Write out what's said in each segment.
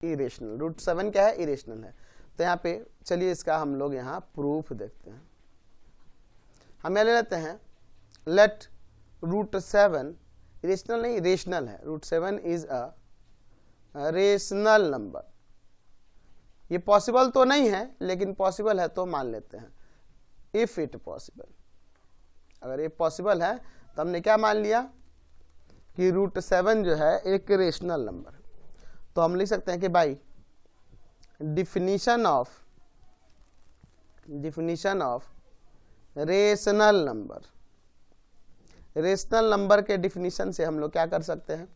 Irrational, root 7 क्या है, irrational है। तो यहाँ पे चलिए इसका हम लोग यहाँ प्रूफ देखते हैं। हम यहाँ ले लेते हैं लेट रूट 7, इरेशनल नहीं रेशनल है, root 7 is a rational number. ये पॉसिबल तो नहीं है लेकिन पॉसिबल है तो मान लेते हैं, इफ इट पॉसिबल। अगर ये पॉसिबल है तो हमने क्या मान लिया कि रूट 7 जो है एक रेशनल नंबर। तो हम लिख सकते हैं कि भाई definition of rational number, rational number के डिफिनीशन से हम लोग क्या कर सकते हैं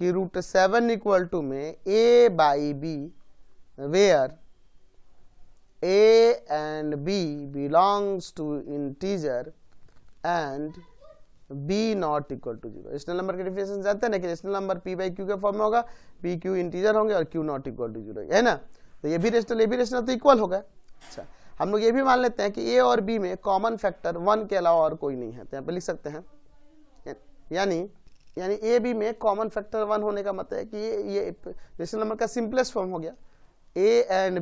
कि रूट 7 इक्वल टू में a by b where a and b belongs to integer and b not equal to 0। Rational number के डिफिनेशन जानते हैं ना कि rational number p by Q के फॉर्म में होगा, p q इंटीजर होंगे और q नॉट इक्वल टू 0, है ना। तो ये भी रेशनल तो इक्वल होगा। अच्छा, हम लोग ये भी मान लेते हैं कि a और b में कॉमन फैक्टर 1 के अलावा और कोई नहीं है। तो यहाँ पे लिख सकते हैं यानी a b में कॉमन फैक्टर 1 होने का मतलब है कि ये रेशनल नंबर का सिंपलेस्ट फॉर्म हो गया। a and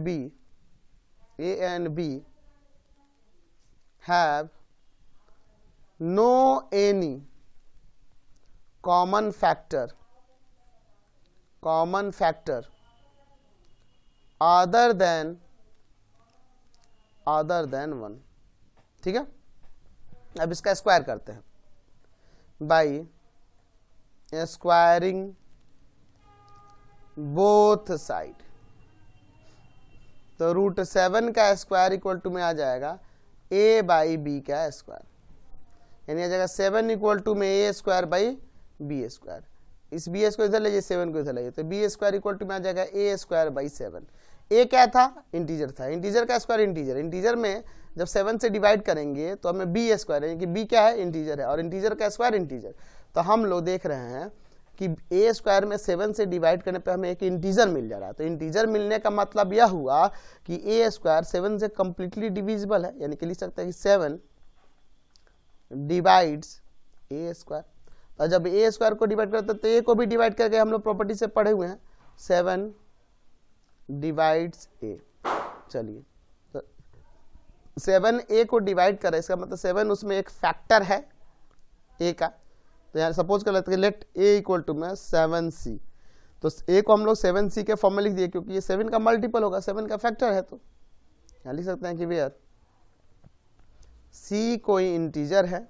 b have no any common factor other than 1। ठीक है, अब इसका स्क्वायर करते हैं बाई स्क्वायरिंग बोथ साइड। तो रूट 7 का स्क्वायर इक्वल टू में आ जाएगा a बाई बी का स्क्वायर, यानी आ जाएगा 7 इक्वल टू में a square by b square. इस बी स्क्वायर इधर लीजिए, 7 को इधर लाइए, तो बी स्क्वायर इक्वल टू में आ जाएगा a स्क्वायर बाई 7। a क्या था, इंटीजर था, इंटीजर का स्क्वायर इंटीजर में जब 7 से डिवाइड करेंगे तो हमें बी स्क्वायर, यानी कि b क्या है, इंटीजर है, और इंटीजर का स्क्वायर इंटीजर। तो हम लोग देख रहे हैं कि a स्क्वायर में 7 से डिवाइड करने पे हमें एक इंटीजर मिल जा रहा है। तो इंटीजर मिलने का मतलब यह हुआ कि a स्क्वायर 7 से कंप्लीटली डिविजिबल है, यानी कि लिख सकते हैं कि 7 डिवाइड्स a स्क्वायर। और जब a स्क्वायर को डिवाइड करते हैं तो a को भी डिवाइड करके हम लोग प्रॉपर्टी से पढ़े हुए हैं, 7 डिवाइड्स a। चलिए, तो 7 a को डिवाइड करे, इसका मतलब 7 उसमें एक फैक्टर है a का। तो यहाँ सपोज कर लेते हैं लेट a इक्वल टू में 7c। तो a को हम लोग 7c के फॉर्म में लिख दिए क्योंकि ये 7 का मल्टीपल होगा, 7 का फैक्टर है। तो यहाँ लिख सकते हैं कि वेयर c कोई इंटीजर है,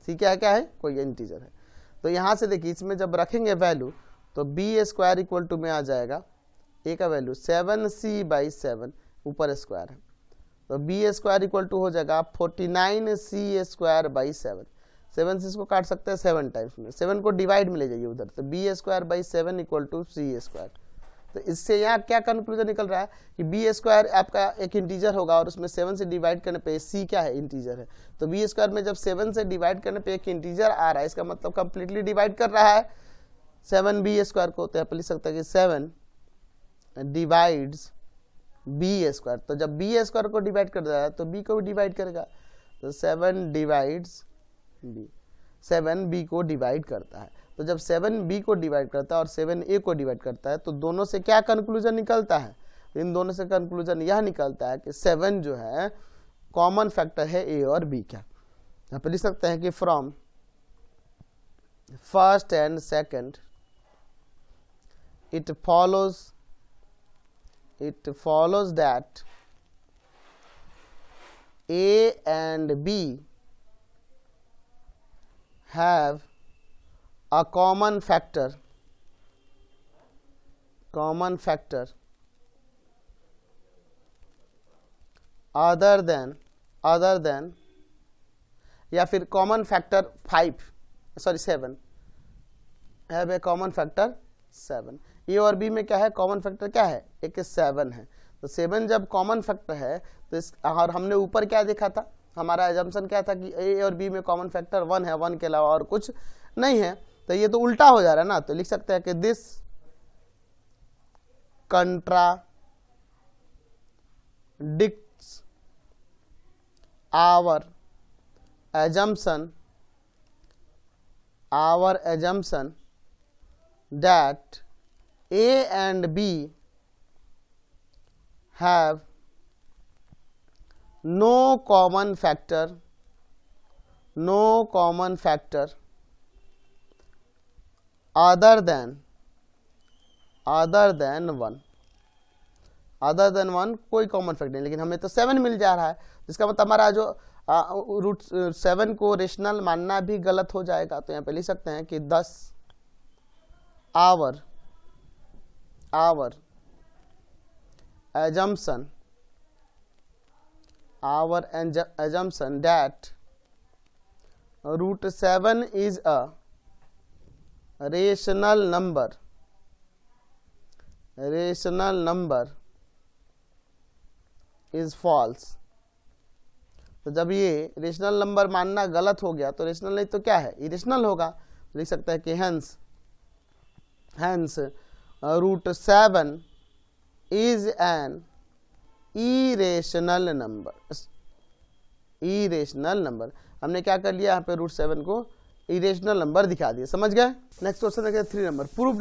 c क्या है, कोई इंटीजर है। तो यहाँ से देखिए इसमें जब रखेंगे वैल्यू तो b स्क्वायर इक्वल टू में आ जाएगा a का वैल्यू 7c बाई 7, ऊपर स्क्वायर है, तो b स्क्वायर इक्वल टू हो जाएगा 49c स्क्वायर बाई 7। 7 से इसको काट सकते हैं 7 टाइम्स में, 7 को डिवाइड में ले जाइए उधर, तो b square by 7 equal to c square. तो इससे यहाँ क्या कंक्लूजन निकल रहा है कि b स्क्वायर आपका एक इंटीजर होगा और उसमें 7 से डिवाइड करने पे c क्या है, इंटीजर है। तो b स्क्वायर में जब 7 से डिवाइड करने पे एक इंटीजर आ रहा है, इसका मतलब कंप्लीटली डिवाइड कर रहा है 7b स्क्वायर को। तो यहाँ पे लिख सकते हैं कि 7 डिवाइड्स b स्क्वायर। तो जब b स्क्वायर को डिवाइड कर रहा है तो b को भी डिवाइड करेगा, तो 7 डिवाइड्स b, 7 b को डिवाइड करता है। तो जब 7 b को डिवाइड करता है और 7 a को डिवाइड करता है तो दोनों से क्या कंक्लूजन निकलता है, इन दोनों से कंक्लूजन यह निकलता है कि 7 जो है कॉमन फैक्टर है a और b का। यहाँ पे लिख सकते हैं कि from first and second it follows that a and b have a common factor other than या फिर common factor 7 have a common factor 7। ए और बी में क्या है, कॉमन फैक्टर क्या है, एक 7 है। तो 7 जब कॉमन फैक्टर है तो इस, और हमने ऊपर क्या देखा था, हमारा एजम्पशन क्या था कि ए और बी में कॉमन फैक्टर 1 है, 1 के अलावा और कुछ नहीं है। तो ये तो उल्टा हो जा रहा है ना। तो लिख सकते हैं कि this contradicts our assumption that A and B have no common factor other than 1, कोई कॉमन फैक्टर नहीं, लेकिन हमें तो 7 मिल जा रहा है, जिसका मतलब हमारा जो रूट 7 को रेशनल मानना भी गलत हो जाएगा। तो यहाँ पे लिख सकते हैं कि 10 our assumption that root 7 is a rational number is false। तो जब ये रेशनल नंबर मानना गलत हो गया तो रेशनल नहीं तो क्या है, इरेशनल होगा। तो लिख सकते हैं कि hence root 7 is an irrational number। हमने क्या कर लिया, यहाँ पे रूट 7 को इरेशनल नंबर दिखा दिया। समझ गए। नेक्स्ट क्वेश्चन देखिए 3 नंबर, प्रूव